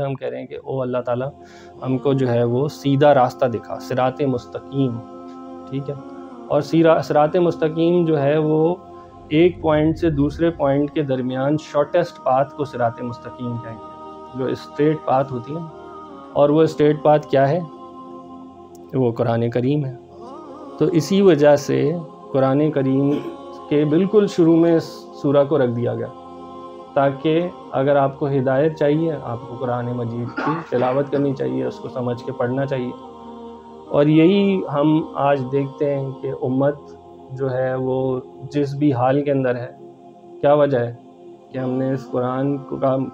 ہم کہہ رہے ہیں کہ او اللہ تعالیٰ ہم کو جو ہے وہ سیدھا راستہ دکھا، صراط مستقیم، ٹھیک ہے. اور صراط مستقیم جو ہے وہ ایک پوائنٹ سے دوسرے پوائنٹ کے درمیان شارٹیسٹ پاتھ کو صراط مستقیم کہیں گے، جو اسٹریٹ پاتھ ہوتی ہے. اور وہ اسٹریٹ پاتھ کیا ہے؟ وہ قرآن کریم ہے. تو اسی وجہ سے قرآن کریم کے بالکل شروع میں اس سورہ کو رکھ دیا گیا، تاکہ اگر آپ کو ہدایت چاہیے آپ کو قرآن مجید کی تلاوت کرنی چاہیے، اس کو سمجھ کے پڑھنا چاہیے. اور یہی ہم آج دیکھتے ہیں کہ امت جو ہے وہ جس بھی حال کے اندر ہے، کیا وجہ ہے کہ ہم نے اس قرآن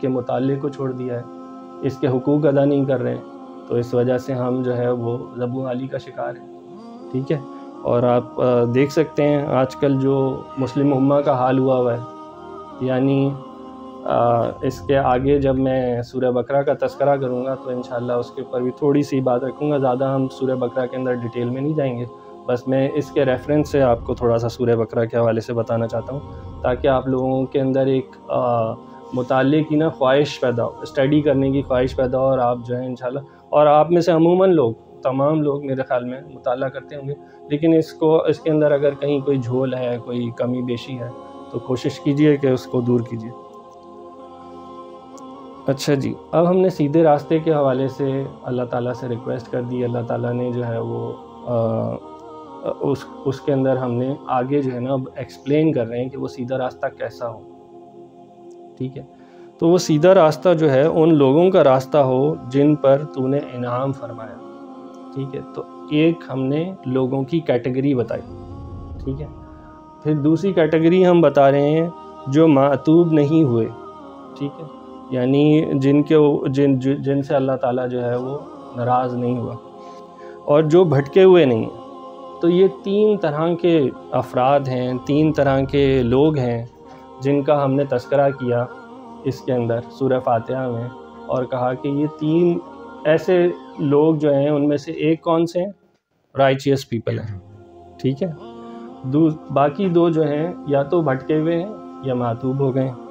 کے متعلق کو چھوڑ دیا ہے، اس کے حقوق ادا نہیں کر رہے ہیں. تو اس وجہ سے ہم جو ہے وہ ذبح علی کا شکار ہیں، ٹھیک ہے. اور آپ دیکھ سکتے ہیں آج کل جو مسلم امہ کا حال ہوا ہے، یعنی اس کے آگے جب میں سورہ بقرہ کا تذکرہ کروں گا تو انشاءاللہ اس کے اوپر بھی تھوڑی سی بات رکھوں گا. زیادہ ہم سورہ بقرہ کے اندر ڈیٹیل میں نہیں جائیں گے، بس میں اس کے ریفرنس سے آپ کو تھوڑا سا سورہ بقرہ کے حوالے سے بتانا چاہتا ہوں، تاکہ آپ لوگوں کے اندر ایک مطالعے کی خواہش پیدا ہو، اسٹڈی کرنے کی خواہش پیدا ہو. اور آپ جو ہے انشاءاللہ، اور آپ میں سے عموماً تمام لوگ میرے خیال میں مطالعہ کرتے ہوں گے، لیکن اس کے اندر اگر کہیں کوئی جھول ہے، کوئی کمی بیشی ہے تو کوشش کیجئے کہ اس کو دور کیجئے. اچھا جی، اب ہم نے سیدھے راستے کے حوالے سے اللہ تعالیٰ سے ریکویسٹ کر دی. اللہ تعالیٰ نے جو ہے وہ اس کے اندر ہم نے آگے جو ہے نا اب ایکسپلین کر رہے ہیں کہ وہ سیدھا راستہ کیسا ہو، ٹھیک ہے. تو وہ سیدھا راستہ جو ہے ان لوگوں کا راستہ ہو جن پر تو نے انعام فرمایا، ٹھیک ہے. تو ایک ہم نے لوگوں کی کیٹیگری بتائی، ٹھیک ہے. پھر دوسری کیٹیگری ہم بتا رہے ہیں جو معتوب نہیں ہوئے، ٹھیک ہے، یعنی جن سے اللہ تعالیٰ جو ہے وہ ناراض نہیں ہوا، اور جو بھٹکے ہوئے نہیں ہیں. تو یہ 3 طرح کے افراد ہیں، 3 طرح کے لوگ ہیں جن کا ہم نے تذکرہ کیا اس کے اندر سورہ فاتحہ میں، اور کہا کہ یہ 3 ایسے لوگ جو ہیں ان میں سے ایک کون سے ہیں؟ رائچیس پیپل ہیں، ٹھیک ہے. باقی 2 جو ہیں یا تو بھٹکے ہوئے ہیں یا معتوب ہو گئے ہیں.